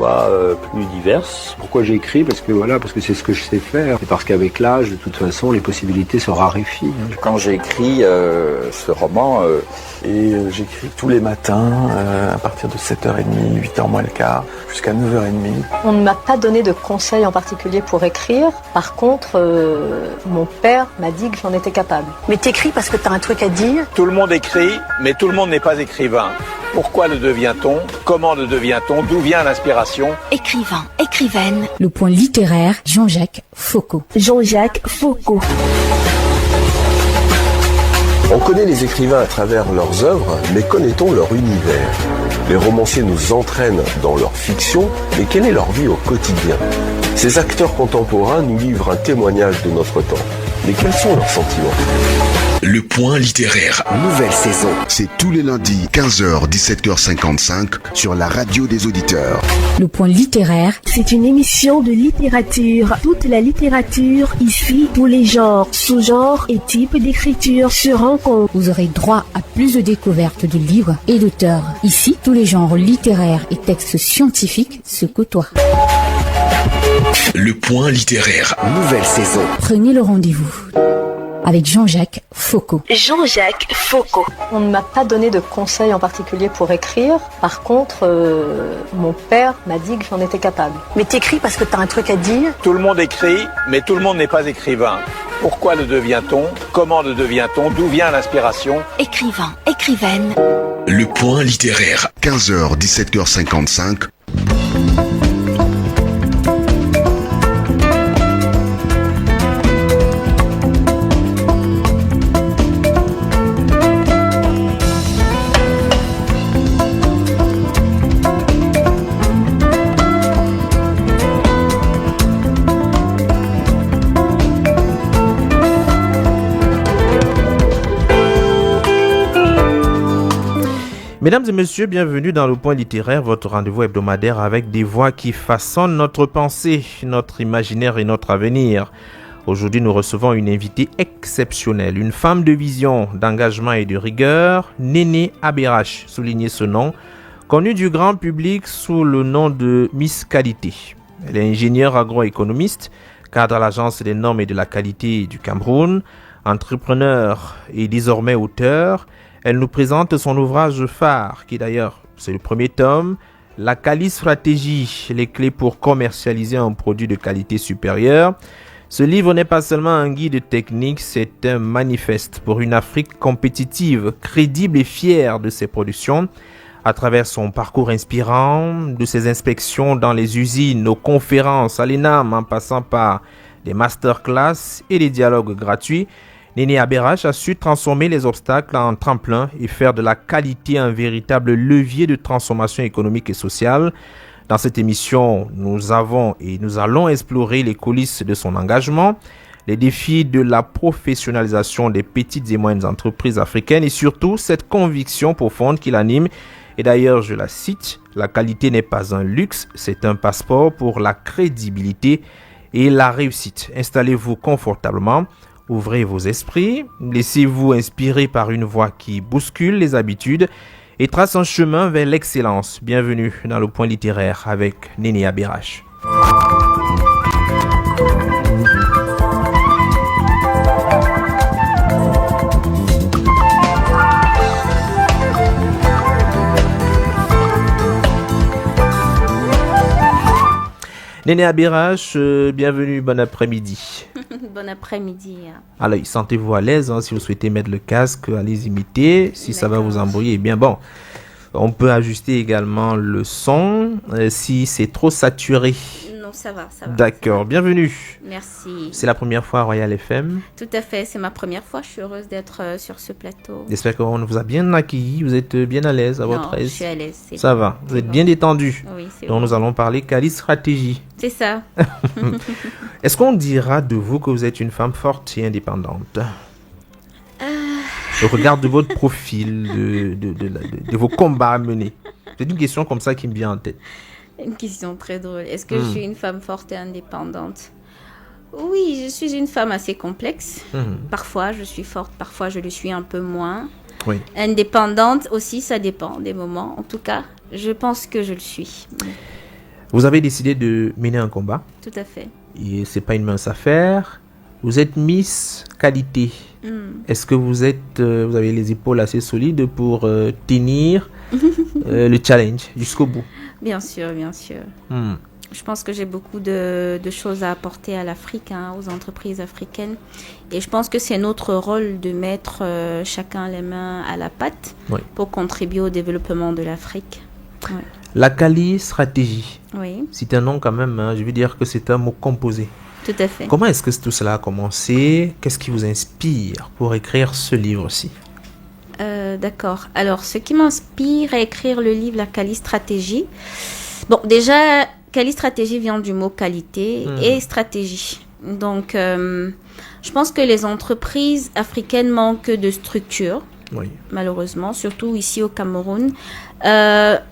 soit plus diverse. Pourquoi j'écris ? Parce que c'est ce que je sais faire. Et parce qu'avec l'âge, de toute façon, les possibilités se raréfient. Quand j'ai écrit ce roman, j'écris tous les matins à partir de 7h30, 8h moins le quart, jusqu'à 9h30. On ne m'a pas donné de conseils en particulier pour écrire. Par contre, mon père m'a dit que j'en étais capable. Mais t'écris parce que t'as un truc à dire ? Tout le monde écrit, mais tout le monde n'est pas écrivain. Pourquoi le devient-on ? Comment le devient-on ? D'où vient l'inspiration ? Écrivain, écrivaine. Le point littéraire, Jean-Jacques Foucault. Jean-Jacques Foucault. On connaît les écrivains à travers leurs œuvres, mais connaît-on leur univers ? Les romanciers nous entraînent dans leur fiction, mais quelle est leur vie au quotidien ? Ces acteurs contemporains nous livrent un témoignage de notre temps. Mais quels sont leurs sentiments ? Le point littéraire. Nouvelle saison. C'est tous les lundis, 15h, 17h55, sur la radio des auditeurs. Le point littéraire. C'est une émission de littérature. Toute la littérature, ici, tous les genres, sous-genres et types d'écriture se rencontrent. Vous aurez droit à plus de découvertes de livres et d'auteurs. Ici, tous les genres littéraires et textes scientifiques se côtoient. Le point littéraire. Nouvelle saison. Prenez le rendez-vous avec Jean-Jacques Foucault. Jean-Jacques Foucault. On ne m'a pas donné de conseils en particulier pour écrire. Par contre, mon père m'a dit que j'en étais capable. Mais t'écris parce que t'as un truc à dire ? Tout le monde écrit, mais tout le monde n'est pas écrivain. Pourquoi le devient-on ? Comment le devient-on ? D'où vient l'inspiration ? Écrivain, écrivaine. Le point littéraire. 15h, 17h55. Mesdames et messieurs, bienvenue dans le point littéraire, votre rendez-vous hebdomadaire avec des voix qui façonnent notre pensée, notre imaginaire et notre avenir. Aujourd'hui, nous recevons une invitée exceptionnelle, une femme de vision, d'engagement et de rigueur, Néné Abérache, soulignez ce nom, connue du grand public sous le nom de Miss Qualité. Elle est ingénieure agroéconomiste, cadre à l'Agence des normes et de la qualité du Cameroun, entrepreneur et désormais auteur. Elle nous présente son ouvrage phare, qui d'ailleurs, c'est le premier tome, La Quali Stratégie, les clés pour commercialiser un produit de qualité supérieure. Ce livre n'est pas seulement un guide technique, c'est un manifeste pour une Afrique compétitive, crédible et fière de ses productions. À travers son parcours inspirant, de ses inspections dans les usines, aux conférences, à l'ENAM, en passant par des masterclass et des dialogues gratuits, Néné Abérache a su transformer les obstacles en tremplin et faire de la qualité un véritable levier de transformation économique et sociale. Dans cette émission, nous allons explorer les coulisses de son engagement, les défis de la professionnalisation des petites et moyennes entreprises africaines et surtout cette conviction profonde qui l'anime. Et d'ailleurs, je la cite, la qualité n'est pas un luxe, c'est un passeport pour la crédibilité et la réussite. Installez-vous confortablement. Ouvrez vos esprits, laissez-vous inspirer par une voix qui bouscule les habitudes et trace un chemin vers l'excellence. Bienvenue dans le point littéraire avec Néné Abérache. Néné Abérache, bienvenue, bon après-midi. Bon après-midi. Alors, sentez-vous à l'aise, si vous souhaitez mettre le casque, allez imiter. Si ça va vous embrouiller, eh bien bon. On peut ajuster également le son si c'est trop saturé. Non, ça va. D'accord, bienvenue. Merci. C'est la première fois à Royal FM. Tout à fait, c'est ma première fois. Je suis heureuse d'être sur ce plateau. J'espère qu'on vous a bien accueilli. Vous êtes bien à l'aise, à votre aise. Je suis à l'aise. Ça va, vous êtes bien détendu. Oui, c'est Donc, nous allons parler quali stratégie. C'est ça. Est-ce qu'on dira de vous que vous êtes une femme forte et indépendante ? Au regard de votre profil, de vos combats à mener. C'est une question comme ça qui me vient en tête. Une question très drôle. Est-ce que je suis une femme forte et indépendante ? Oui, je suis une femme assez complexe. Parfois, je suis forte, parfois, je le suis un peu moins. Oui. Indépendante aussi, ça dépend des moments. En tout cas, je pense que je le suis. Vous avez décidé de mener un combat. Tout à fait. Et c'est pas une mince affaire. Vous êtes Miss Qualité. Est-ce que vous avez les épaules assez solides pour tenir le challenge jusqu'au bout? Bien sûr, bien sûr. Je pense que j'ai beaucoup de choses à apporter à l'Afrique, aux entreprises africaines. Et je pense que c'est notre rôle de mettre chacun les mains à la pâte pour contribuer au développement de l'Afrique. Ouais. La Cali Stratégie. Oui. C'est un nom quand même, je veux dire que c'est un mot composé. Tout à fait. Comment est-ce que tout cela a commencé? Qu'est-ce qui vous inspire pour écrire ce livre-ci? D'accord. Alors, ce qui m'inspire à écrire le livre La Cali Stratégie, bon, déjà, Cali Stratégie vient du mot qualité et stratégie. Donc, je pense que les entreprises africaines manquent de structure. Oui. Malheureusement, surtout ici au Cameroun.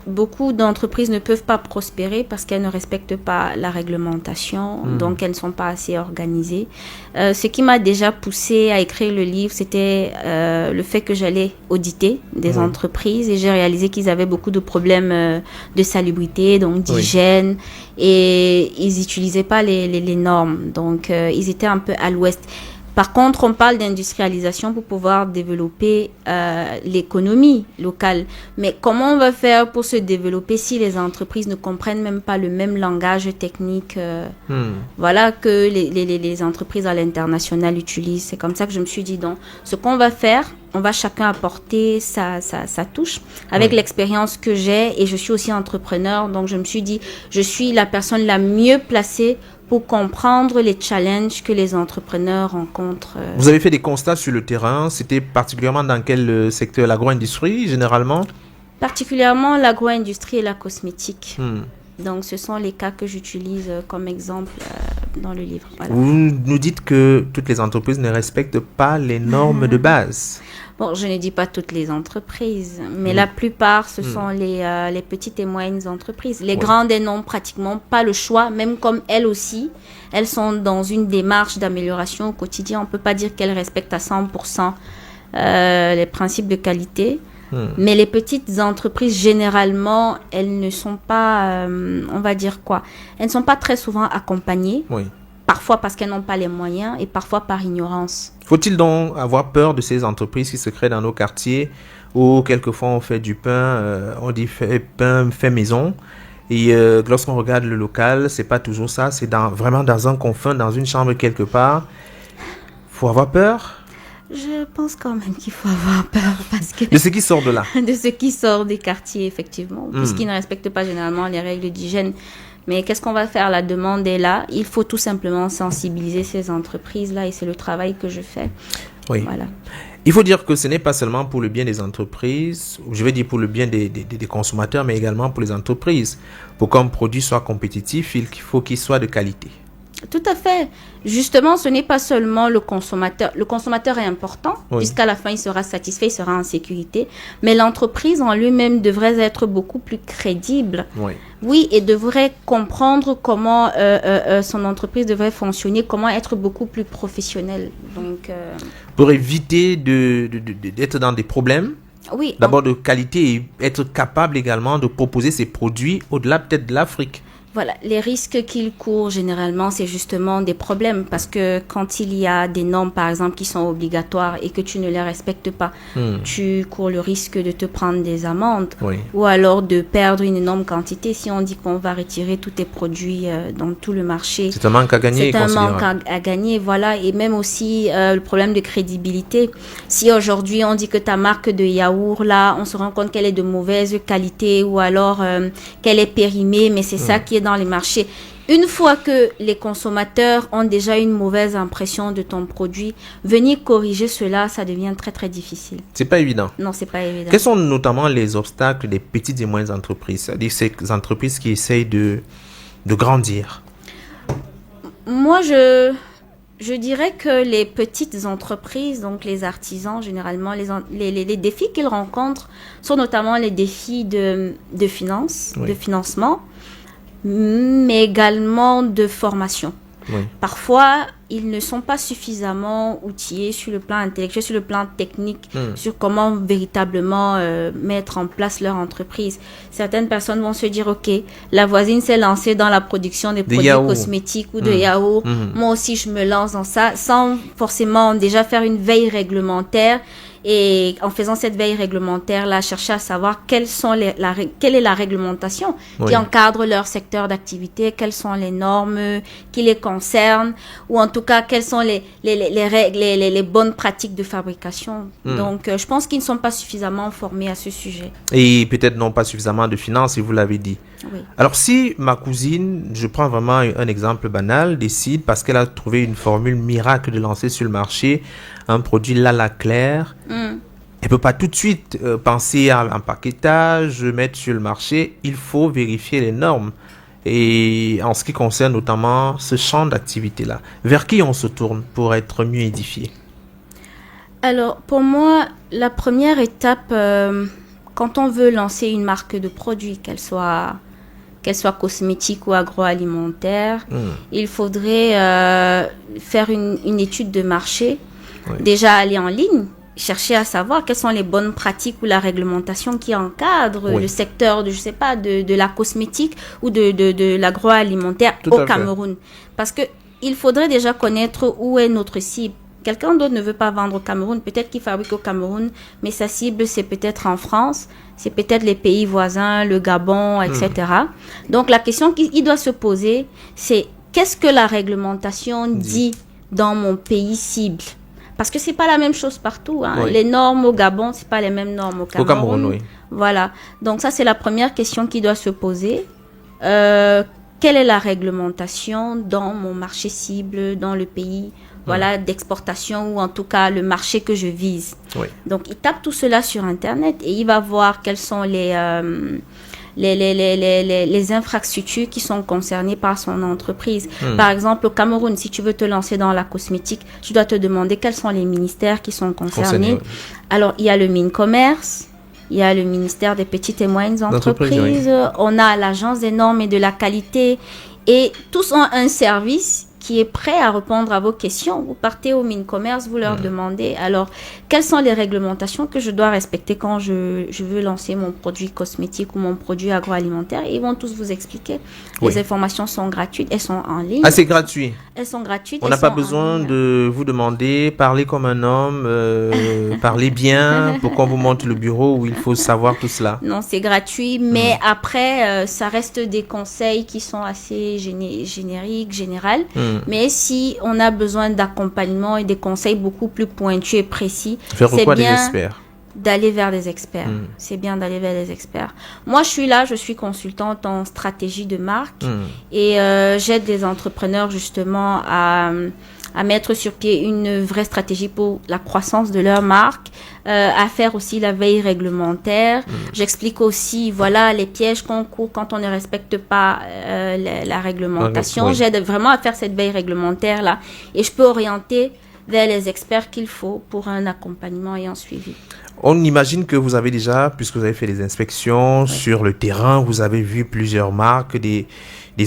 Beaucoup d'entreprises ne peuvent pas prospérer parce qu'elles ne respectent pas la réglementation, donc elles ne sont pas assez organisées. Ce qui m'a déjà poussée à écrire le livre, c'était le fait que j'allais auditer des entreprises et j'ai réalisé qu'ils avaient beaucoup de problèmes de salubrité, donc d'hygiène, et ils n'utilisaient pas les normes, donc ils étaient un peu à l'ouest. Par contre, on parle d'industrialisation pour pouvoir développer l'économie locale. Mais comment on va faire pour se développer si les entreprises ne comprennent même pas le même langage technique voilà, que les entreprises à l'international utilisent? C'est comme ça que je me suis dit, donc, ce qu'on va faire, on va chacun apporter sa touche avec l'expérience que j'ai, et je suis aussi entrepreneur. Donc, je me suis dit, je suis la personne la mieux placée pour comprendre les challenges que les entrepreneurs rencontrent. Vous avez fait des constats sur le terrain. C'était particulièrement dans quel secteur? L'agro-industrie, généralement? Particulièrement l'agro-industrie et la cosmétique. Donc, ce sont les cas que j'utilise comme exemple dans le livre. Voilà. Vous nous dites que toutes les entreprises ne respectent pas les normes de base. Bon, je ne dis pas toutes les entreprises, mais la plupart, ce sont les petites et moyennes entreprises. Les grandes, elles n'ont pratiquement pas le choix, même comme elles aussi. Elles sont dans une démarche d'amélioration au quotidien. On ne peut pas dire qu'elles respectent à 100% les principes de qualité. Mais les petites entreprises, généralement, elles ne sont pas, on va dire quoi, elles ne sont pas très souvent accompagnées. Parfois parce qu'elles n'ont pas les moyens et parfois par ignorance. Faut-il donc avoir peur de ces entreprises qui se créent dans nos quartiers où quelquefois on fait du pain, on dit pain fait maison, et lorsqu'on regarde le local, c'est pas toujours ça, c'est vraiment dans un confin, dans une chambre quelque part. Faut avoir peur? Je pense quand même qu'il faut avoir peur parce que... De ce qui sort de là? De ce qui sort des quartiers, effectivement, puisqu'ils ne respectent pas généralement les règles d'hygiène. Mais qu'est-ce qu'on va faire? La demande est là. Il faut tout simplement sensibiliser ces entreprises-là et c'est le travail que je fais. Oui. Voilà. Il faut dire que ce n'est pas seulement pour le bien des entreprises, je vais dire pour le bien des consommateurs, mais également pour les entreprises. Pour qu'un produit soit compétitif, il faut qu'il soit de qualité. Tout à fait. Justement, ce n'est pas seulement le consommateur. Le consommateur est important, puisqu'à la fin, il sera satisfait, il sera en sécurité. Mais l'entreprise en lui-même devrait être beaucoup plus crédible. Oui, et devrait comprendre comment son entreprise devrait fonctionner, comment être beaucoup plus professionnelle. Donc, pour éviter d'être dans des problèmes, d'abord de qualité, et être capable également de proposer ses produits au-delà peut-être de l'Afrique. Voilà, les risques qu'ils courent généralement, c'est justement des problèmes parce que quand il y a des normes, par exemple, qui sont obligatoires et que tu ne les respectes pas, tu cours le risque de te prendre des amendes ou alors de perdre une énorme quantité. Si on dit qu'on va retirer tous tes produits dans tout le marché, c'est un manque à gagner. C'est un manque à gagner, voilà. Et même aussi le problème de crédibilité. Si aujourd'hui on dit que ta marque de yaourt, là, on se rend compte qu'elle est de mauvaise qualité ou alors qu'elle est périmée, mais c'est ça qui est dans les marchés. Une fois que les consommateurs ont déjà une mauvaise impression de ton produit, venir corriger cela, ça devient très très difficile. C'est pas évident. Non, c'est pas évident. Quels sont notamment les obstacles des petites et moyennes entreprises, c'est-à-dire ces entreprises qui essayent de grandir? Moi, je dirais que les petites entreprises, donc les artisans, généralement, les défis qu'ils rencontrent sont notamment les défis de finance, de financement, mais également de formation. Parfois, ils ne sont pas suffisamment outillés sur le plan intellectuel, sur le plan technique, sur comment véritablement mettre en place leur entreprise. Certaines personnes vont se dire, ok, la voisine s'est lancée dans la production des produits cosmétiques ou de yaourts. Moi aussi, je me lance dans ça, sans forcément déjà faire une veille réglementaire. Et en faisant cette veille réglementaire-là, chercher à savoir quelle est la réglementation qui encadre leur secteur d'activité, quelles sont les normes qui les concernent, ou en tout cas, quelles sont les règles, les bonnes pratiques de fabrication. Donc, je pense qu'ils ne sont pas suffisamment formés à ce sujet. Et peut-être non pas suffisamment de finances, si vous l'avez dit. Oui. Alors, si ma cousine, je prends vraiment un exemple banal, décide, parce qu'elle a trouvé une formule miracle de lancer sur le marché un produit Lala Claire, elle ne peut pas tout de suite penser à un paquetage, mettre sur le marché. Il faut vérifier les normes. Et en ce qui concerne notamment ce champ d'activité-là, vers qui on se tourne pour être mieux édifié? Alors, pour moi, la première étape, quand on veut lancer une marque de produit, qu'elle soit cosmétique ou agroalimentaire, il faudrait faire une étude de marché. Déjà aller en ligne, chercher à savoir quelles sont les bonnes pratiques ou la réglementation qui encadre le secteur de la cosmétique ou de l'agroalimentaire au Cameroun. Parce que il faudrait déjà connaître où est notre cible. Quelqu'un d'autre ne veut pas vendre au Cameroun, peut-être qu'il fabrique au Cameroun, mais sa cible c'est peut-être en France, c'est peut-être les pays voisins, le Gabon, etc. Donc la question qu'il doit se poser, c'est qu'est-ce que la réglementation dit dans mon pays cible? Parce que c'est pas la même chose partout. Les normes au Gabon, c'est pas les mêmes normes au Cameroun. Voilà. Donc ça, c'est la première question qui doit se poser. Quelle est la réglementation dans mon marché cible, dans le pays d'exportation ou en tout cas le marché que je vise? Donc, il tape tout cela sur Internet et il va voir quelles sont les infrastructures qui sont concernées par son entreprise. Par exemple, au Cameroun, si tu veux te lancer dans la cosmétique, tu dois te demander quels sont les ministères qui sont concernés. Alors, il y a le Mincommerce, il y a le ministère des petites et moyennes entreprises, on a l'Agence des normes et de la qualité, et tous ont un service qui est prêt à répondre à vos questions. Vous partez au Mincommerce, vous leur demandez, alors, quelles sont les réglementations que je dois respecter quand je veux lancer mon produit cosmétique ou mon produit agroalimentaire? Et ils vont tous vous expliquer. Les informations sont gratuites, elles sont en ligne. Ah, c'est gratuit? Elles sont gratuites. On n'a pas besoin de vous demander, parlez comme un homme, parlez bien, pour qu'on vous montre le bureau où il faut savoir tout cela. Non, c'est gratuit, mais après, ça reste des conseils qui sont assez génériques, généraux. Mais si on a besoin d'accompagnement et des conseils beaucoup plus pointus et précis, c'est bien d'aller vers des experts. C'est bien d'aller vers des experts. Moi, je suis consultante en stratégie de marque et j'aide les entrepreneurs justement à mettre sur pied une vraie stratégie pour la croissance de leur marque, à faire aussi la veille réglementaire. J'explique aussi, les pièges qu'on court quand on ne respecte pas la réglementation. J'aide vraiment à faire cette veille réglementaire-là et je peux orienter vers les experts qu'il faut pour un accompagnement et un suivi. On imagine que vous avez déjà, puisque vous avez fait des inspections sur le terrain, vous avez vu plusieurs marques, des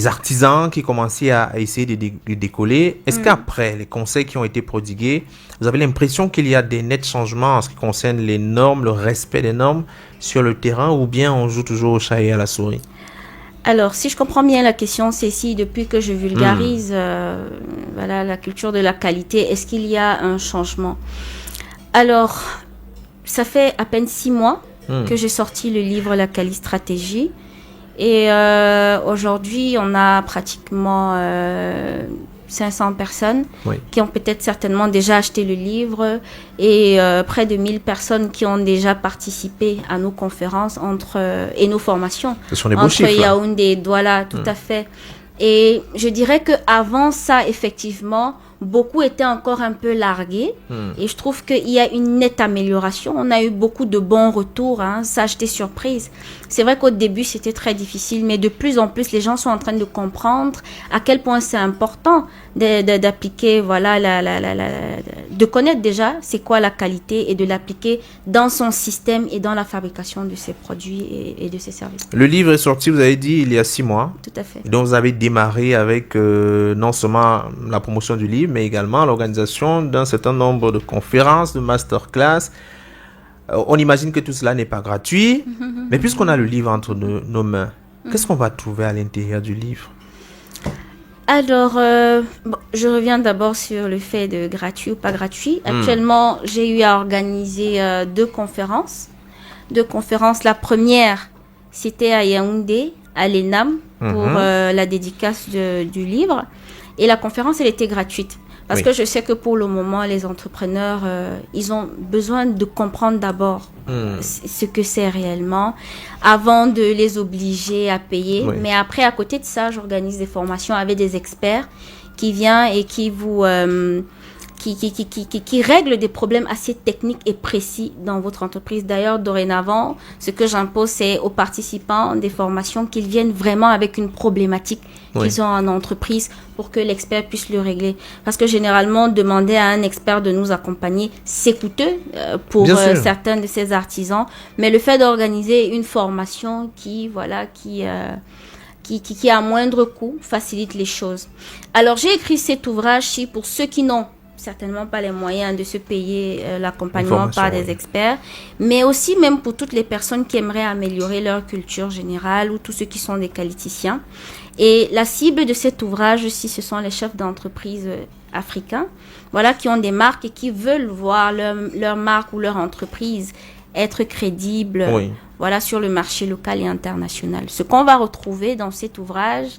artisans qui commençaient à essayer de décoller. Est-ce qu'après les conseils qui ont été prodigués, vous avez l'impression qu'il y a des nets changements en ce qui concerne les normes, le respect des normes sur le terrain, ou bien on joue toujours au chat et à la souris? Alors, si je comprends bien la question, c'est si depuis que je vulgarise la culture de la qualité, est-ce qu'il y a un changement? Alors, ça fait à peine 6 mois que j'ai sorti le livre La Quali Stratégie. Et aujourd'hui, on a pratiquement 500 personnes qui ont peut-être certainement déjà acheté le livre et près de 1000 personnes qui ont déjà participé à nos conférences et nos formations. Ce sont des beaux chiffres. Entre Yaoundé et Douala, tout à fait. Et je dirais qu'avant ça, effectivement, beaucoup étaient encore un peu largués. Et je trouve qu'il y a une nette amélioration. On a eu beaucoup de bons retours. Ça, j'étais surprise. C'est vrai qu'au début, c'était très difficile. Mais de plus en plus, les gens sont en train de comprendre à quel point c'est important d'appliquer, de de connaître déjà c'est quoi la qualité et de l'appliquer dans son système et dans la fabrication de ses produits et de ses services. Le livre est sorti, vous avez dit, il y a 6 mois. Tout à fait. Donc vous avez démarré avec non seulement la promotion du livre, mais également l'organisation d'un certain nombre de conférences, de masterclass. On imagine que tout cela n'est pas gratuit, mais puisqu'on a le livre entre nos mains, qu'est-ce qu'on va trouver à l'intérieur du livre? Alors, je reviens d'abord sur le fait de gratuit ou pas gratuit. Actuellement, j'ai eu à organiser 2 conférences. 2 conférences. La première, c'était à Yaoundé, à l'ENAM, pour la dédicace du livre. Et la conférence, elle était gratuite. Parce que je sais que pour le moment, les entrepreneurs, ils ont besoin de comprendre d'abord ce que c'est réellement avant de les obliger à payer. Mais après, à côté de ça, j'organise des formations avec des experts qui viennent et qui vous... qui règle des problèmes assez techniques et précis dans votre entreprise. D'ailleurs, dorénavant, ce que j'impose, c'est aux participants des formations qu'ils viennent vraiment avec une problématique qu'ils ont en entreprise pour que l'expert puisse le régler. Parce que généralement, demander à un expert de nous accompagner, c'est coûteux pour certains de ces artisans. Mais le fait d'organiser une formation qui à moindre coût facilite les choses. Alors, j'ai écrit cet ouvrage-ci pour ceux qui n'ont certainement pas les moyens de se payer l'accompagnement par des experts, mais aussi même pour toutes les personnes qui aimeraient améliorer leur culture générale ou tous ceux qui sont des qualiticiens. Et la cible de cet ouvrage-ci, ce sont les chefs d'entreprise africains, qui ont des marques et qui veulent voir leur marque ou leur entreprise être crédible sur le marché local et international. Ce qu'on va retrouver dans cet ouvrage,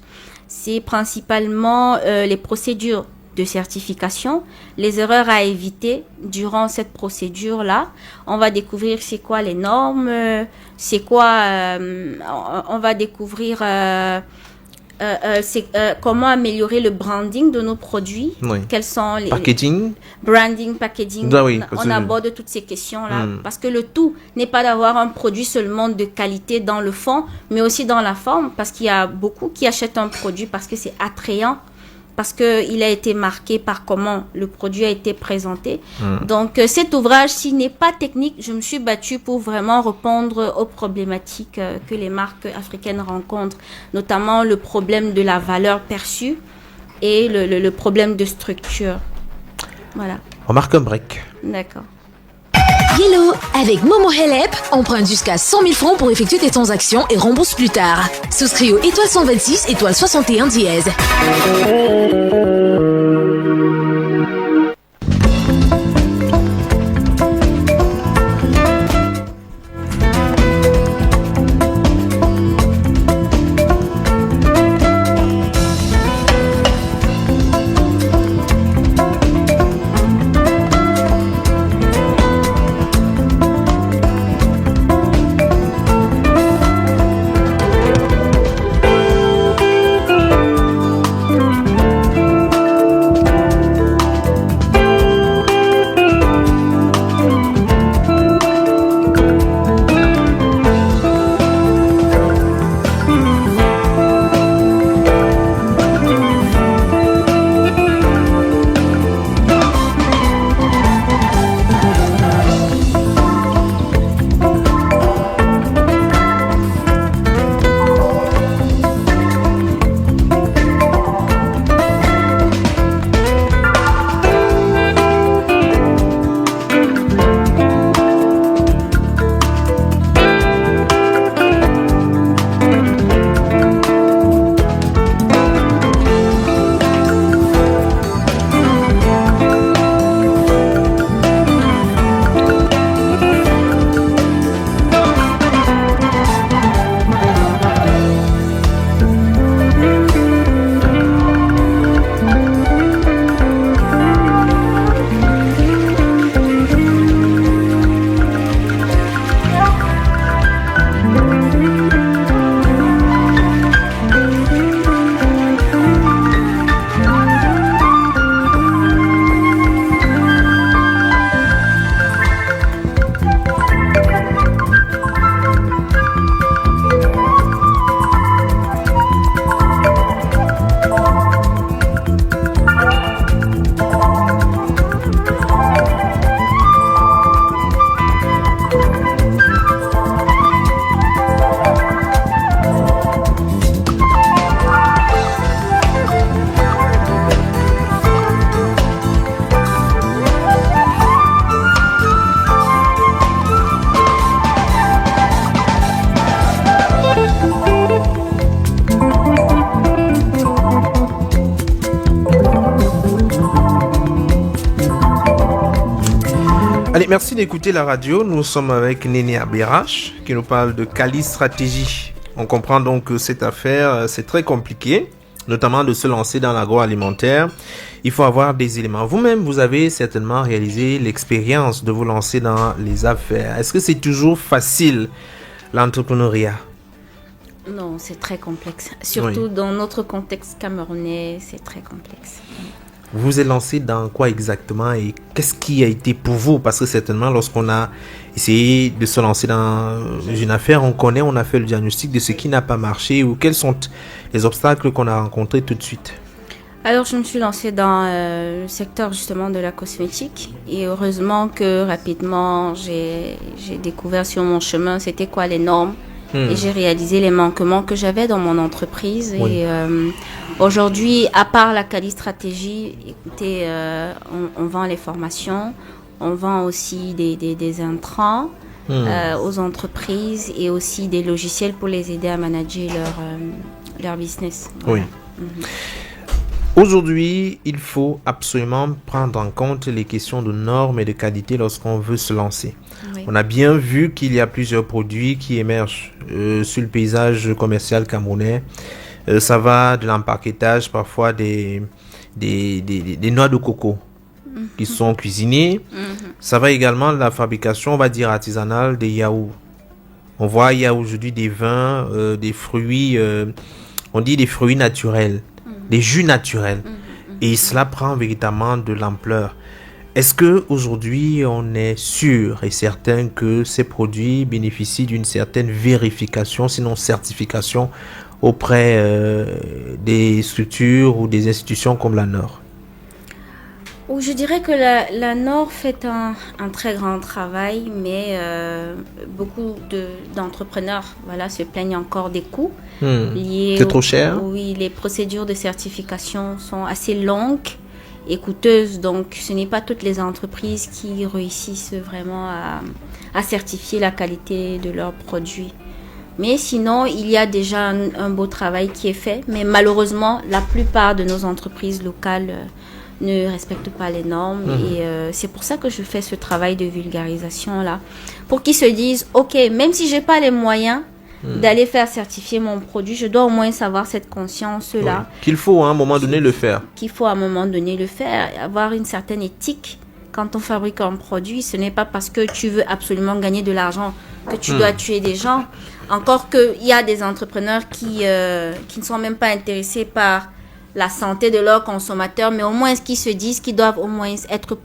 c'est principalement les procédures de certification, les erreurs à éviter durant cette procédure-là. On va découvrir c'est quoi les normes, on va découvrir comment améliorer le branding de nos produits, quels sont les packaging, on aborde toutes ces questions-là, parce que le tout n'est pas d'avoir un produit seulement de qualité dans le fond, mais aussi dans la forme, parce qu'il y a beaucoup qui achètent un produit parce que c'est attrayant, parce qu'il a été marqué par comment le produit a été présenté. Donc, cet ouvrage, s'il n'est pas technique, je me suis battue pour vraiment répondre aux problématiques que les marques africaines rencontrent, notamment le problème de la valeur perçue et le problème de structure. Voilà. On marque un break. D'accord. Hello, avec Momo Help, emprunte jusqu'à 100 000 francs pour effectuer tes transactions et rembourse plus tard. Souscris au étoile 126, étoile 61 dièse. Allez, merci d'écouter la radio. Nous sommes avec Néné Abérache qui nous parle de Calistratégie. On comprend donc que cette affaire, c'est très compliqué, notamment de se lancer dans l'agroalimentaire. Il faut avoir des éléments. Vous-même, vous avez certainement réalisé l'expérience de vous lancer dans les affaires. Est-ce que c'est toujours facile, l'entrepreneuriat? Non, c'est très complexe. Surtout dans notre contexte camerounais, c'est très complexe. Vous vous êtes lancé dans quoi exactement et qu'est-ce qui a été pour vous? Parce que certainement, lorsqu'on a essayé de se lancer dans une affaire, on a fait le diagnostic de ce qui n'a pas marché ou quels sont les obstacles qu'on a rencontrés tout de suite. Alors, je me suis lancée dans le secteur justement de la cosmétique et heureusement que rapidement, j'ai découvert sur mon chemin c'était quoi les normes et j'ai réalisé les manquements que j'avais dans mon entreprise. Oui. Et aujourd'hui, à part la Calistratégie, écoutez, on vend les formations, on vend aussi des intrants aux entreprises et aussi des logiciels pour les aider à manager leur business. Voilà. Oui. Aujourd'hui, il faut absolument prendre en compte les questions de normes et de qualité lorsqu'on veut se lancer. Oui. On a bien vu qu'il y a plusieurs produits qui émergent sur le paysage commercial camerounais. Ça va de l'empaquetage, parfois des noix de coco qui sont cuisinées. Ça va également de la fabrication, on va dire, artisanale des yaourts. On voit, il y a aujourd'hui des vins, des fruits, on dit des fruits naturels. Des jus naturels. Et cela prend véritablement de l'ampleur. Est-ce qu'aujourd'hui, on est sûr et certain que ces produits bénéficient d'une certaine vérification, sinon certification, auprès des structures ou des institutions comme la NOR? Je dirais que la NOR fait un très grand travail, mais beaucoup d'entrepreneurs se plaignent encore des coûts liés. C'est trop cher? Oui, les procédures de certification sont assez longues et coûteuses, donc ce n'est pas toutes les entreprises qui réussissent vraiment à certifier la qualité de leurs produits. Mais sinon, il y a déjà un beau travail qui est fait, mais malheureusement, la plupart de nos entreprises locales ne respectent pas les normes et c'est pour ça que je fais ce travail de vulgarisation là, pour qu'ils se disent ok, même si j'ai pas les moyens d'aller faire certifier mon produit, je dois au moins savoir cette conscience là, qu'il faut à un moment donné le faire, avoir une certaine éthique. Quand on fabrique un produit, ce n'est pas parce que tu veux absolument gagner de l'argent que tu dois tuer des gens. Encore qu'il y a des entrepreneurs qui ne sont même pas intéressés par la santé de leurs consommateurs, mais au moins qu'ils se disent qu'ils doivent au moins être,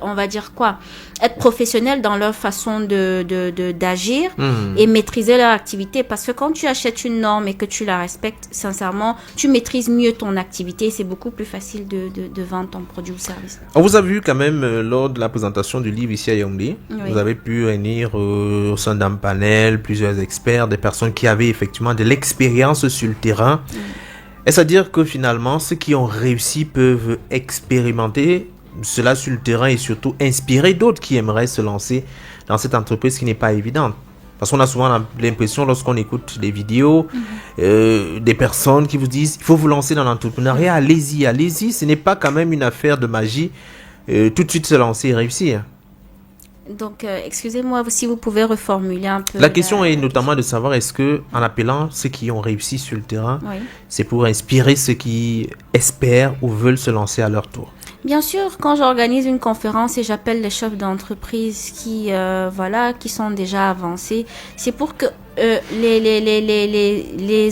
on va dire quoi, être professionnels dans leur façon d'agir et maîtriser leur activité. Parce que quand tu achètes une norme et que tu la respectes, sincèrement, tu maîtrises mieux ton activité. C'est beaucoup plus facile de vendre ton produit ou service. On vous a vu quand même lors de la présentation du livre ici à Yaoundé. Oui. Vous avez pu réunir au sein d'un panel plusieurs experts, des personnes qui avaient effectivement de l'expérience sur le terrain. Est-ce à dire que finalement, ceux qui ont réussi peuvent expérimenter cela sur le terrain et surtout inspirer d'autres qui aimeraient se lancer dans cette entreprise qui n'est pas évidente? Parce qu'on a souvent l'impression, lorsqu'on écoute des vidéos, des personnes qui vous disent « il faut vous lancer dans l'entrepreneuriat, allez-y, allez-y ». Ce n'est pas quand même une affaire de magie, tout de suite se lancer et réussir. Donc, excusez-moi, si vous pouvez reformuler un peu. La question est notamment de savoir est-ce que, en appelant ceux qui ont réussi sur le terrain, c'est pour inspirer ceux qui espèrent ou veulent se lancer à leur tour? Bien sûr, quand j'organise une conférence et j'appelle les chefs d'entreprise qui sont déjà avancés, c'est pour que les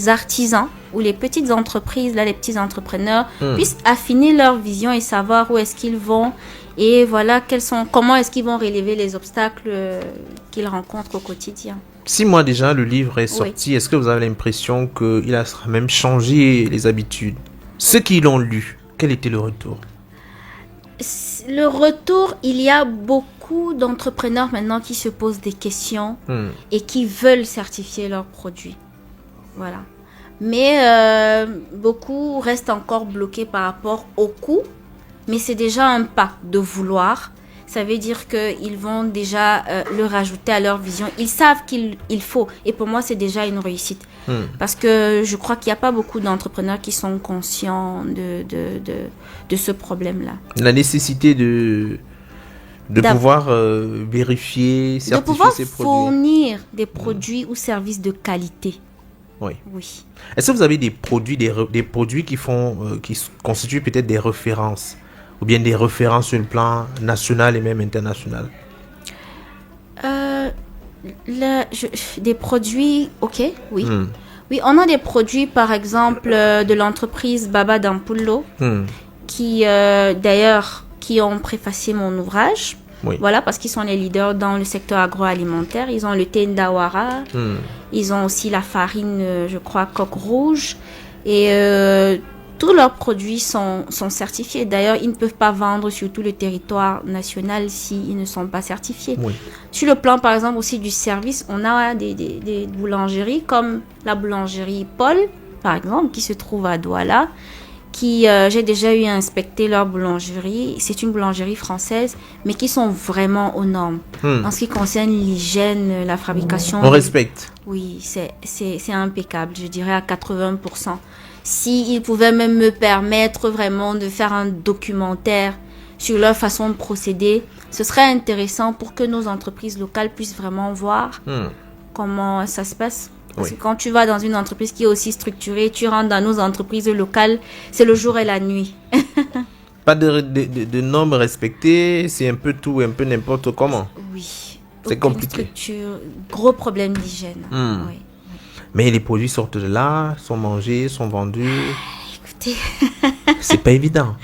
artisans ou les petites entreprises, les petits entrepreneurs puissent affiner leur vision et savoir où est-ce qu'ils vont. Et voilà, comment est-ce qu'ils vont relever les obstacles qu'ils rencontrent au quotidien. 6 mois déjà, le livre est sorti. Oui. Est-ce que vous avez l'impression qu'il a même changé les habitudes? Ceux qui l'ont lu, quel était le retour? Le retour, il y a beaucoup d'entrepreneurs maintenant qui se posent des questions et qui veulent certifier leurs produits. Voilà. Mais beaucoup restent encore bloqués par rapport au coût. Mais c'est déjà un pas de vouloir. Ça veut dire qu'ils vont déjà le rajouter à leur vision. Ils savent qu'il faut. Et pour moi, c'est déjà une réussite. Parce que je crois qu'il n'y a pas beaucoup d'entrepreneurs qui sont conscients de ce problème-là. La nécessité de De pouvoir vérifier, certifier de pouvoir ces produits. fournir des produits ou services de qualité. Oui. Oui. Est-ce que vous avez des produits, des produits qui constituent peut-être des références ou bien des références sur le plan national et même international? Des produits, ok, oui. Oui, on a des produits, par exemple, de l'entreprise Baba Dampullo, qui, d'ailleurs, qui ont préfacé mon ouvrage. Oui. Voilà, parce qu'ils sont les leaders dans le secteur agroalimentaire. Ils ont le thé Ndawara, ils ont aussi la farine, je crois, coque rouge. Et tous leurs produits sont certifiés. D'ailleurs, ils ne peuvent pas vendre sur tout le territoire national s'ils ne sont pas certifiés. Oui. Sur le plan, par exemple, aussi du service, on a des boulangeries comme la boulangerie Paul, par exemple, qui se trouve à Douala, qui j'ai déjà eu à inspecter leur boulangerie. C'est une boulangerie française, mais qui sont vraiment aux normes. En ce qui concerne l'hygiène, la fabrication. On respecte. Oui, c'est impeccable, je dirais à 80%. S'ils pouvaient même me permettre vraiment de faire un documentaire sur leur façon de procéder, ce serait intéressant pour que nos entreprises locales puissent vraiment voir comment ça se passe. Parce que quand tu vas dans une entreprise qui est aussi structurée, tu rentres dans nos entreprises locales, c'est le jour et la nuit. Pas de normes respectées, c'est un peu tout, un peu n'importe comment. Oui. C'est compliqué. Gros problème d'hygiène. Oui. Mais les produits sortent de là, sont mangés, sont vendus. Écoutez, c'est pas évident.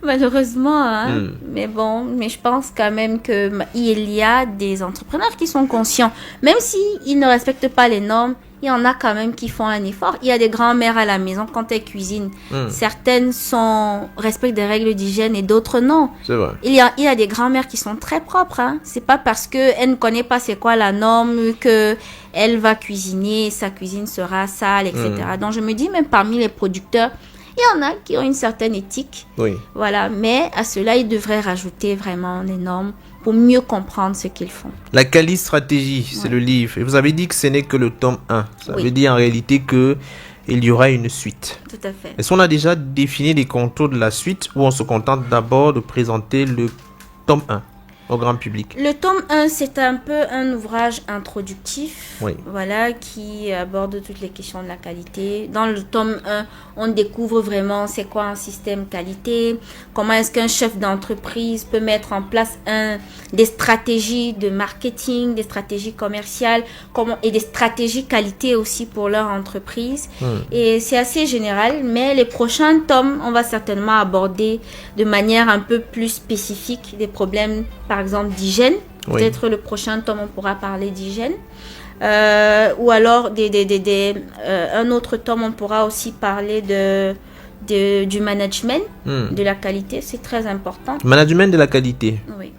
Malheureusement, hein. Mais bon, mais je pense quand même que il y a des entrepreneurs qui sont conscients, même s'ils ne respectent pas les normes. Il y en a quand même qui font un effort. Il y a des grands-mères à la maison quand elles cuisinent. Certaines respectent des règles d'hygiène et d'autres non. C'est vrai. Il y a des grands-mères qui sont très propres. Hein. C'est pas parce qu'elle ne connaît pas c'est quoi la norme qu'elle va cuisiner, sa cuisine sera sale, etc. Donc je me dis, même parmi les producteurs, il y en a qui ont une certaine éthique. Oui. Voilà. Mais à cela, ils devraient rajouter vraiment les normes pour mieux comprendre ce qu'ils font. La Cali-Stratégie, c'est le livre. Et vous avez dit que ce n'est que le tome 1. Ça veut dire en réalité qu'il y aura une suite. Tout à fait. Est-ce qu'on a déjà défini les contours de la suite ou on se contente d'abord de présenter le tome 1 au grand public? Le tome 1, c'est un peu un ouvrage introductif, voilà, qui aborde toutes les questions de la qualité. Dans le tome 1, on découvre vraiment c'est quoi un système qualité, comment est-ce qu'un chef d'entreprise peut mettre en place des stratégies de marketing, des stratégies commerciales, et des stratégies qualité aussi pour leur entreprise. Et c'est assez général, mais les prochains tomes, on va certainement aborder de manière un peu plus spécifique des problèmes, par exemple d'hygiène. Peut-être le prochain tome, on pourra parler d'hygiène. Ou alors, un autre tome, on pourra aussi parler du management de la qualité. C'est très important. Management de la qualité. Oui.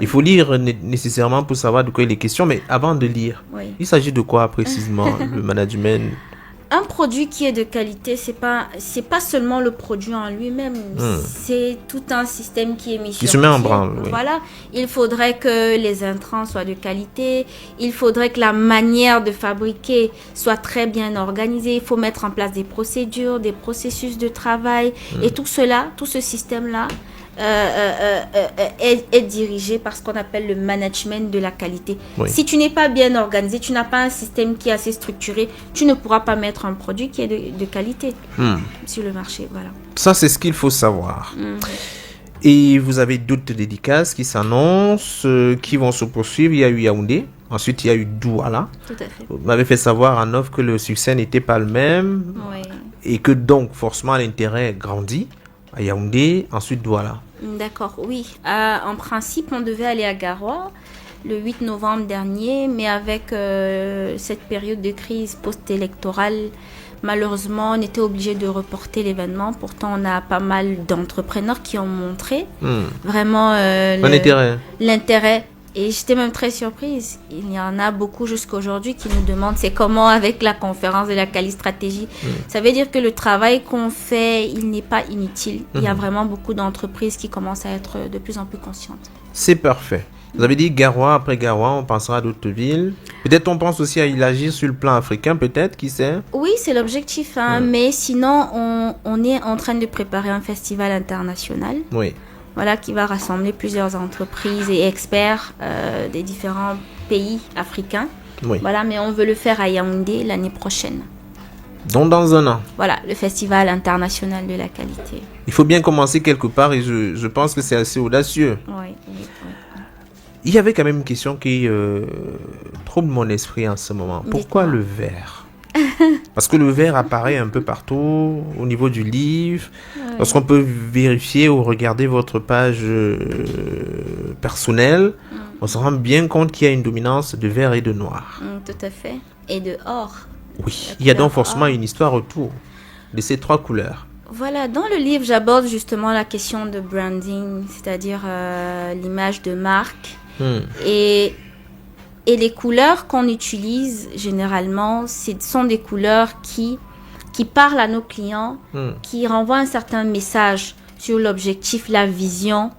Il faut lire nécessairement pour savoir de quoi il est question, mais avant de lire, il s'agit de quoi précisément, le management? Un produit qui est de qualité, c'est pas seulement le produit en lui-même, c'est tout un système qui est mis sur pied. Qui se met en branle. Voilà, il faudrait que les intrants soient de qualité, il faudrait que la manière de fabriquer soit très bien organisée, il faut mettre en place des procédures, des processus de travail, et tout cela, tout ce système-là est dirigé par ce qu'on appelle le management de la qualité. Si tu n'es pas bien organisé, tu n'as pas un système qui est assez structuré, tu ne pourras pas mettre un produit qui est de qualité sur le marché. Voilà. Ça, c'est ce qu'il faut savoir. Et vous avez d'autres dédicaces qui s'annoncent, qui vont se poursuivre. Il y a eu Yaoundé, ensuite il y a eu Douala. Tout à fait. Vous m'avez fait savoir en off que le succès n'était pas le même et que donc forcément l'intérêt grandit à Yaoundé, ensuite Douala. D'accord, oui. En principe, on devait aller à Garoua le 8 novembre dernier, mais avec cette période de crise post-électorale, malheureusement, on était obligé de reporter l'événement. Pourtant, on a pas mal d'entrepreneurs qui ont montré vraiment l'intérêt. Et j'étais même très surprise. Il y en a beaucoup jusqu'à aujourd'hui qui nous demandent c'est comment avec la conférence de la Cali-Stratégie. Ça veut dire que le travail qu'on fait, il n'est pas inutile. Il y a vraiment beaucoup d'entreprises qui commencent à être de plus en plus conscientes. C'est parfait. Vous avez dit Garoua, après Garoua, on pensera à d'autres villes. Peut-être on pense aussi à y agir sur le plan africain, peut-être, qui sait? Oui, c'est l'objectif. Mais sinon, on est en train de préparer un festival international. voilà, qui va rassembler plusieurs entreprises et experts des différents pays africains. Oui. Voilà, mais on veut le faire à Yaoundé l'année prochaine. Donc dans un an. Voilà, le Festival international de la qualité. Il faut bien commencer quelque part et je pense que c'est assez audacieux. Oui. Il y avait quand même une question qui trouble mon esprit en ce moment. Pourquoi le verre? Parce que le verre apparaît un peu partout au niveau du livre. Ouais. Lorsqu'on peut vérifier ou regarder votre page personnelle, on se rend bien compte qu'il y a une dominance de vert et de noir. Tout à fait. Et de or. Oui, il y a donc forcément une histoire autour de ces trois couleurs. Voilà, dans le livre, j'aborde justement la question de branding, c'est-à-dire l'image de marque. Et les couleurs qu'on utilise généralement, ce sont des couleurs qui parlent à nos clients, qui renvoient un certain message sur l'objectif, la vision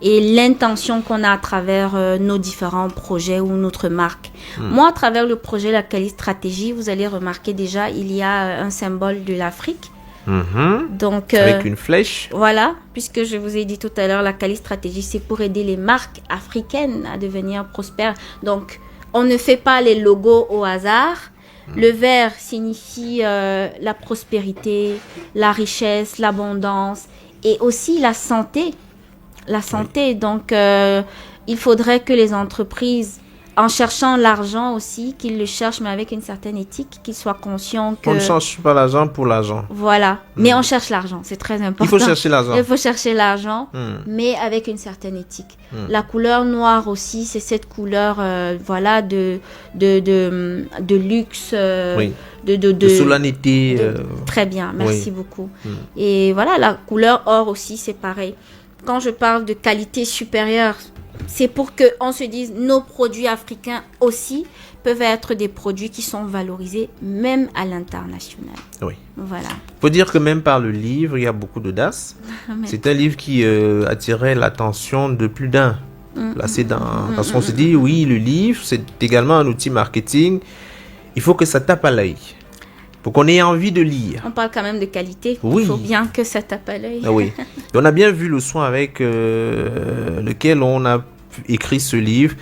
et l'intention qu'on a à travers nos différents projets ou notre marque. Moi, à travers le projet La Cali Stratégie, vous allez remarquer déjà, il y a un symbole de l'Afrique. Donc, avec une flèche. Voilà, puisque je vous ai dit tout à l'heure, la Cali Stratégie, c'est pour aider les marques africaines à devenir prospères. Donc, on ne fait pas les logos au hasard. Le vert signifie la prospérité, la richesse, l'abondance et aussi la santé. La santé, donc il faudrait que les entreprises, en cherchant l'argent aussi, qu'ils le cherchent, mais avec une certaine éthique, qu'ils soient conscients que... On ne cherche pas l'argent pour l'argent. Voilà, mais on cherche l'argent, c'est très important. Il faut chercher l'argent. Il faut chercher l'argent, mais avec une certaine éthique. La couleur noire aussi, c'est cette couleur, voilà, de luxe, de solennité. Très bien, merci beaucoup. Et voilà, la couleur or aussi, c'est pareil. Quand je parle de qualité supérieure, c'est pour qu'on se dise nos produits africains aussi peuvent être des produits qui sont valorisés même à l'international. Oui. Voilà. Il faut dire que même par le livre, il y a beaucoup d'audace. C'est un livre qui attirait l'attention de plus d'un. Là, c'est parce qu'on se dit, oui, le livre, c'est également un outil marketing. Il faut que ça tape à l'œil. Pour qu'on ait envie de lire. On parle quand même de qualité. Oui. Il faut bien que ça tape à l'œil. Ah oui. Et on a bien vu le soin avec lequel on a écrit ce livre.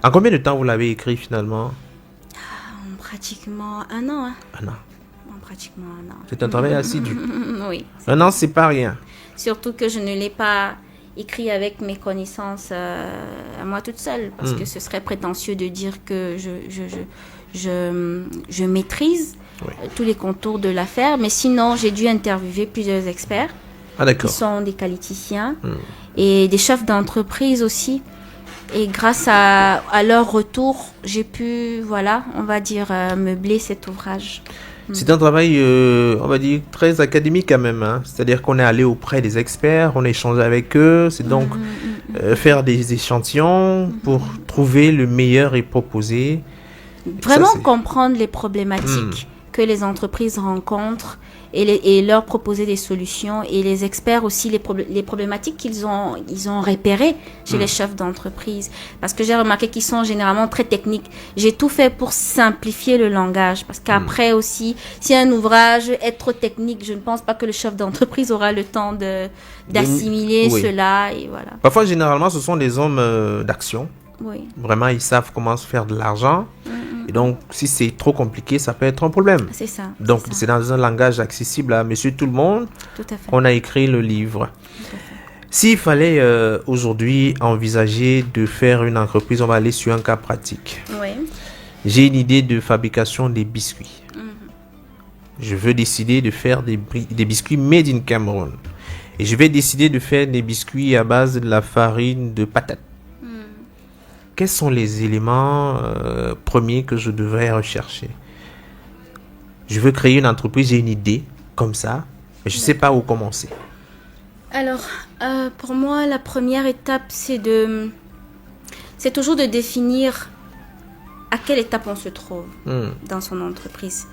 En combien de temps vous l'avez écrit finalement? Pratiquement 1 an. Un an. Pratiquement 1 an. C'est un travail assidu. Oui. 1 an, c'est pas rien. Surtout que je ne l'ai pas écrit avec mes connaissances à moi toute seule. Parce que ce serait prétentieux de dire que je maîtrise tous les contours de l'affaire, mais sinon j'ai dû interviewer plusieurs experts qui sont des qualiticiens et des chefs d'entreprise aussi, et grâce à leur retour j'ai pu, voilà, on va dire, meubler cet ouvrage. C'est un travail, on va dire, très académique quand même, hein. C'est-à-dire qu'on est allé auprès des experts, on a échangé avec eux, c'est donc faire des échantillons pour trouver le meilleur et proposer. Vraiment comprendre les problématiques que les entreprises rencontrent et leur proposer des solutions, et les experts aussi les problématiques qu'ils ont repérées chez les chefs d'entreprise, parce que j'ai remarqué qu'ils sont généralement très techniques. J'ai tout fait pour simplifier le langage, parce qu'après aussi, si un ouvrage est trop technique, je ne pense pas que le chef d'entreprise aura le temps d'assimiler cela, et voilà. Parfois, généralement, ce sont des hommes d'action. Oui. Vraiment, ils savent comment se faire de l'argent. Et donc, si c'est trop compliqué, ça peut être un problème. C'est ça. Donc, c'est dans un langage accessible à monsieur tout le monde qu'on a écrit le livre. S'il fallait aujourd'hui envisager de faire une entreprise, on va aller sur un cas pratique. Oui. J'ai une idée de fabrication des biscuits. Je veux décider de faire des biscuits made in Cameroun. Et je vais décider de faire des biscuits à base de la farine de patate. Quels sont les éléments premiers que je devrais rechercher? Je veux créer une entreprise, j'ai une idée comme ça, mais je ne sais pas où commencer. Alors, pour moi, la première étape, c'est toujours de définir à quelle étape on se trouve dans son entreprise.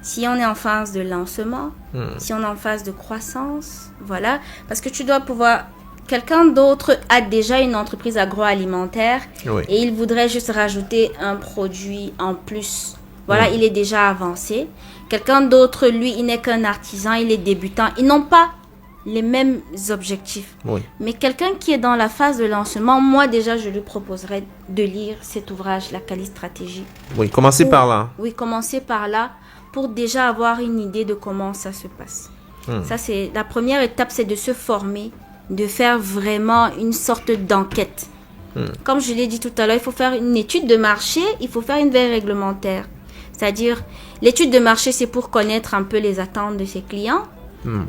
Si on est en phase de lancement, si on est en phase de croissance, voilà, parce que tu dois pouvoir... Quelqu'un d'autre a déjà une entreprise agroalimentaire et il voudrait juste rajouter un produit en plus. Voilà, il est déjà avancé. Quelqu'un d'autre, lui, il n'est qu'un artisan, il est débutant. Ils n'ont pas les mêmes objectifs. Oui. Mais quelqu'un qui est dans la phase de lancement, moi déjà, je lui proposerais de lire cet ouvrage, La Calistratégie. Oui, commencez par là. Oui, commencer par là pour déjà avoir une idée de comment ça se passe. Ça, c'est la première étape, c'est de se former, de faire vraiment une sorte d'enquête. Comme je l'ai dit tout à l'heure, il faut faire une étude de marché, il faut faire une veille réglementaire. C'est-à-dire, l'étude de marché, c'est pour connaître un peu les attentes de ses clients,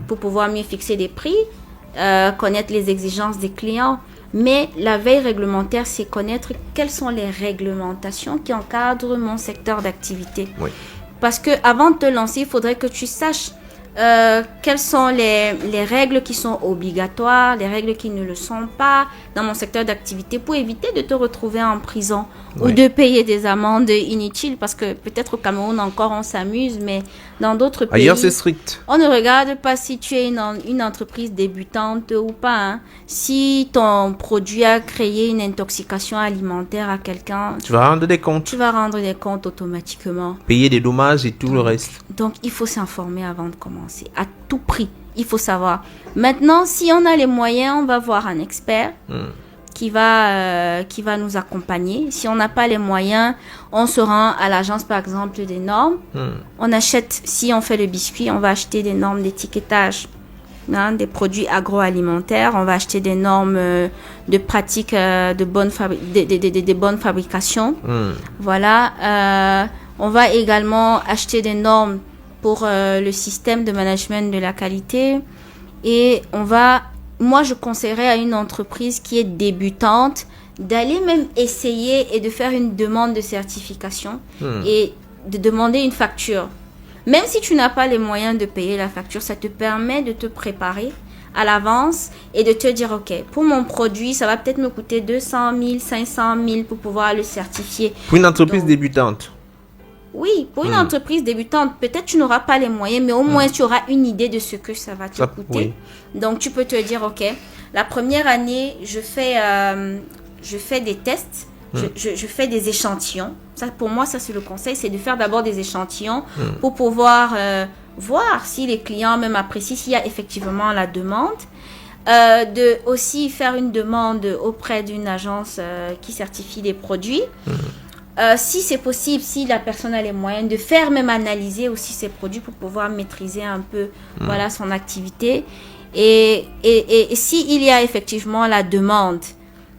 pour pouvoir mieux fixer des prix, connaître les exigences des clients. Mais la veille réglementaire, c'est connaître quelles sont les réglementations qui encadrent mon secteur d'activité. Oui. Parce que avant de te lancer, il faudrait que tu saches quelles sont les règles qui sont obligatoires, les règles qui ne le sont pas dans mon secteur d'activité pour éviter de te retrouver en prison ou de payer des amendes inutiles parce que peut-être au Cameroun encore on s'amuse, mais dans d'autres pays... Ailleurs c'est strict. On ne regarde pas si tu es une entreprise débutante ou pas. Hein. Si ton produit a créé une intoxication alimentaire à quelqu'un... Tu vas rendre des comptes. Tu vas rendre des comptes automatiquement. Payer des dommages et tout le reste. Donc il faut s'informer avant de commencer. À tout prix, il faut savoir. Maintenant, si on a les moyens, on va voir un expert qui va nous accompagner. Si on n'a pas les moyens, on se rend à l'agence, par exemple, des normes. On achète, si on fait le biscuit, on va acheter des normes d'étiquetage, hein, des produits agroalimentaires. On va acheter des normes de pratique de bonne fabrication. Voilà. On va également acheter des normes pour le système de management de la qualité. Et moi je conseillerais à une entreprise qui est débutante d'aller même essayer et de faire une demande de certification et de demander une facture. Même si tu n'as pas les moyens de payer la facture, ça te permet de te préparer à l'avance et de te dire, ok, pour mon produit, ça va peut-être me coûter 200 000, 500 000 pour pouvoir le certifier. Pour une entreprise débutante. Oui, pour une entreprise débutante, peut-être tu n'auras pas les moyens, mais au moins tu auras une idée de ce que ça va te coûter. Donc tu peux te dire, ok, la première année, je fais des tests, je fais des échantillons. Ça, pour moi, ça c'est le conseil, c'est de faire d'abord des échantillons pour pouvoir voir si les clients même apprécient, s'il y a effectivement la demande. De aussi faire une demande auprès d'une agence qui certifie les produits. Si c'est possible, si la personne a les moyens de faire même analyser aussi ses produits pour pouvoir maîtriser un peu voilà, son activité. Et s'il y a effectivement la demande,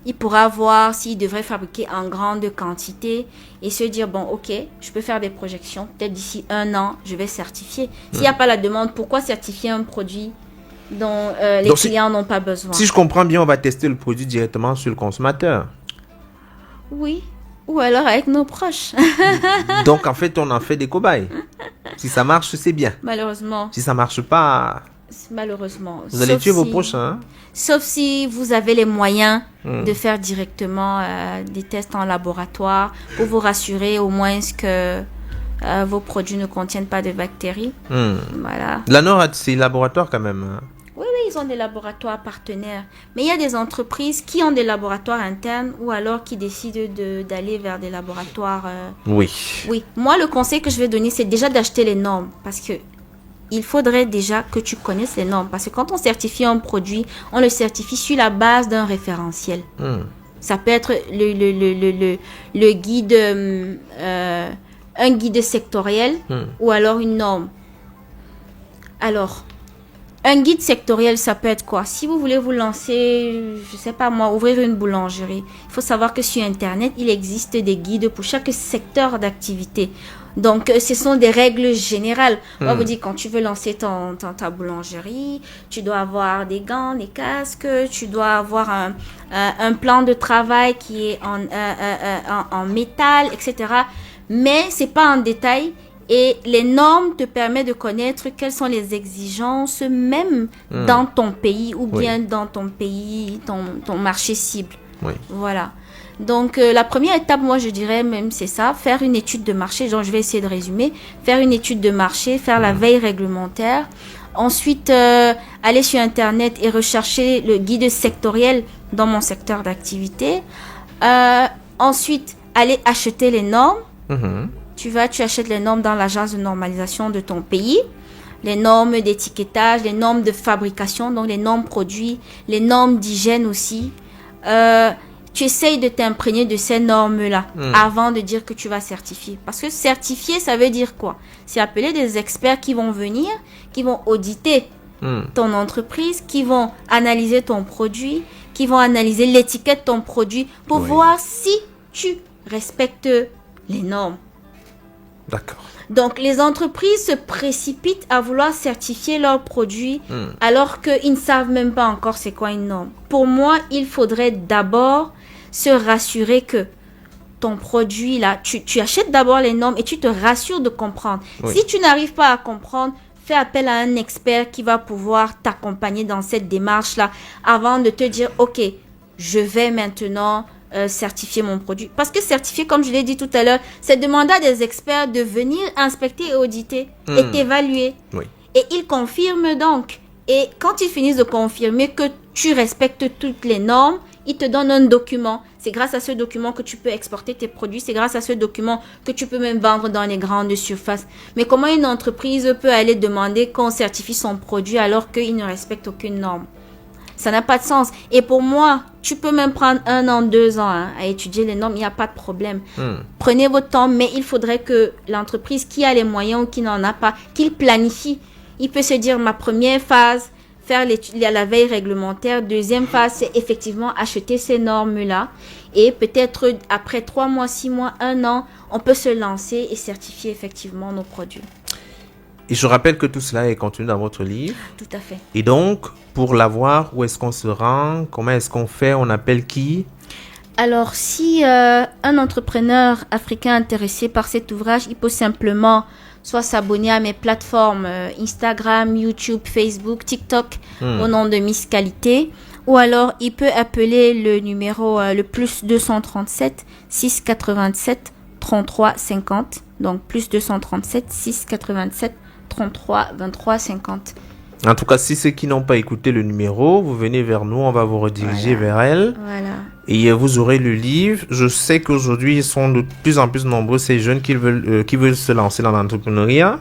il pourra voir s'il devrait fabriquer en grande quantité et se dire, bon, ok, je peux faire des projections. Peut-être d'ici 1 an, je vais certifier. S'il n'y a pas la demande, pourquoi certifier un produit dont les clients n'ont pas besoin? Si je comprends bien, on va tester le produit directement sur le consommateur. Oui. Ou alors avec nos proches. Donc, en fait, on en fait des cobayes. Si ça marche, c'est bien. Malheureusement. Si ça marche pas... Malheureusement. Vous allez tuer vos proches, hein? Sauf si vous avez les moyens de faire directement des tests en laboratoire pour vous rassurer au moins que vos produits ne contiennent pas de bactéries. Voilà. La Nord a ses laboratoires quand même. Hein? Oui, ils ont des laboratoires partenaires. Mais il y a des entreprises qui ont des laboratoires internes ou alors qui décident d'aller vers des laboratoires... Oui. Oui. Moi, le conseil que je vais donner, c'est déjà d'acheter les normes. Parce que il faudrait déjà que tu connaisses les normes. Parce que quand on certifie un produit, on le certifie sur la base d'un référentiel. Ça peut être le guide... un guide sectoriel ou alors une norme. Alors... Un guide sectoriel, ça peut être quoi? Si vous voulez vous lancer, je sais pas moi, ouvrir une boulangerie, il faut savoir que sur Internet, il existe des guides pour chaque secteur d'activité. Donc, ce sont des règles générales. On vous dit, quand tu veux lancer ta boulangerie, tu dois avoir des gants, des casques, tu dois avoir un plan de travail qui est en métal, etc. Mais c'est pas en détail. Et les normes te permettent de connaître quelles sont les exigences même dans ton pays ou bien dans ton pays, ton marché cible. Voilà. Donc, la première étape, moi, je dirais même, c'est ça, faire une étude de marché. Donc, je vais essayer de résumer. Faire une étude de marché, faire la veille réglementaire. Ensuite, aller sur Internet et rechercher le guide sectoriel dans mon secteur d'activité. Ensuite, aller acheter les normes. Tu achètes les normes dans l'agence de normalisation de ton pays. les normes d'étiquetage, les normes de fabrication, donc les normes produits, les normes d'hygiène aussi. Tu essayes de t'imprégner de ces normes-là avant de dire que tu vas certifier. Parce que certifier, ça veut dire quoi? C'est appeler des experts qui vont venir, qui vont auditer ton entreprise, qui vont analyser ton produit, qui vont analyser l'étiquette de ton produit pour voir si tu respectes les normes. D'accord. Donc, les entreprises se précipitent à vouloir certifier leurs produits alors qu'ils ne savent même pas encore c'est quoi une norme. Pour moi, il faudrait d'abord se rassurer que ton produit, là, tu achètes d'abord les normes et tu te rassures de comprendre. Oui. Si tu n'arrives pas à comprendre, fais appel à un expert qui va pouvoir t'accompagner dans cette démarche-là avant de te dire, OK, je vais maintenant certifier mon produit. Parce que certifier, comme je l'ai dit tout à l'heure, c'est demander à des experts de venir inspecter et auditer et t'évaluer. Oui. Et ils confirment donc. Et quand ils finissent de confirmer que tu respectes toutes les normes, ils te donnent un document. C'est grâce à ce document que tu peux exporter tes produits. C'est grâce à ce document que tu peux même vendre dans les grandes surfaces. Mais comment une entreprise peut aller demander qu'on certifie son produit alors qu'il ne respecte aucune norme? Ça n'a pas de sens. Et pour moi, tu peux même prendre 1 an, 2 ans à étudier les normes. Il n'y a pas de problème. Prenez votre temps, mais il faudrait que l'entreprise qui a les moyens ou qui n'en a pas, qu'il planifie. Il peut se dire, ma première phase, faire la veille réglementaire. Deuxième phase, c'est effectivement acheter ces normes-là. Et peut-être après 3 mois, 6 mois, 1 an, on peut se lancer et certifier effectivement nos produits. Et je rappelle que tout cela est contenu dans votre livre. Tout à fait. Et donc, pour l'avoir, où est-ce qu'on se rend? Comment est-ce qu'on fait? On appelle qui? Alors, si un entrepreneur africain intéressé par cet ouvrage, il peut simplement soit s'abonner à mes plateformes Instagram, YouTube, Facebook, TikTok au nom de Miss Qualité, ou alors il peut appeler le numéro le plus 237 687 33 50, donc plus 237 687 33 23 50. En tout cas, si ceux qui n'ont pas écouté le numéro, vous venez vers nous, on va vous rediriger vers elle. Voilà. Et vous aurez le livre. Je sais qu'aujourd'hui, ils sont de plus en plus nombreux, ces jeunes qui veulent se lancer dans l'entrepreneuriat,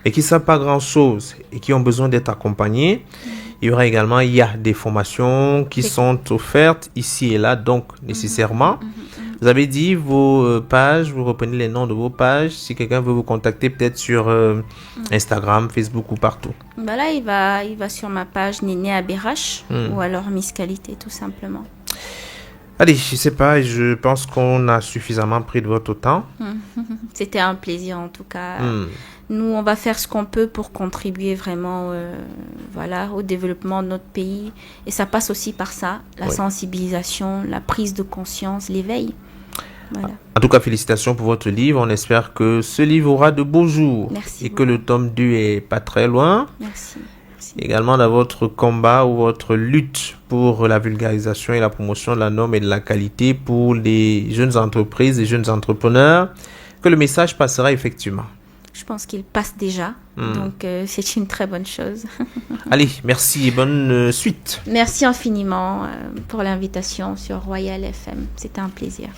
mais qui ne savent pas grand-chose et qui ont besoin d'être accompagnés. Il y aura également, il y a des formations qui sont offertes ici et là, donc nécessairement. Vous avez dit vos pages, vous reprenez les noms de vos pages. Si quelqu'un veut vous contacter, peut-être sur Instagram, Facebook ou partout. Ben là, il va sur ma page Néné Abérache ou alors Miss Qualité, tout simplement. Allez, je sais pas, je pense qu'on a suffisamment pris de votre temps. C'était un plaisir en tout cas. Nous, on va faire ce qu'on peut pour contribuer vraiment au développement de notre pays. Et ça passe aussi par ça, la sensibilisation, la prise de conscience, l'éveil. Voilà. En tout cas, félicitations pour votre livre. On espère que ce livre aura de beaux jours. Merci et que le tome 2 est pas très loin. Merci. Également dans votre combat ou votre lutte pour la vulgarisation et la promotion de la norme et de la qualité pour les jeunes entreprises et jeunes entrepreneurs, que le message passera effectivement. Je pense qu'il passe déjà, donc c'est une très bonne chose. Allez, merci et bonne suite. Merci infiniment pour l'invitation sur Royal FM. C'était un plaisir.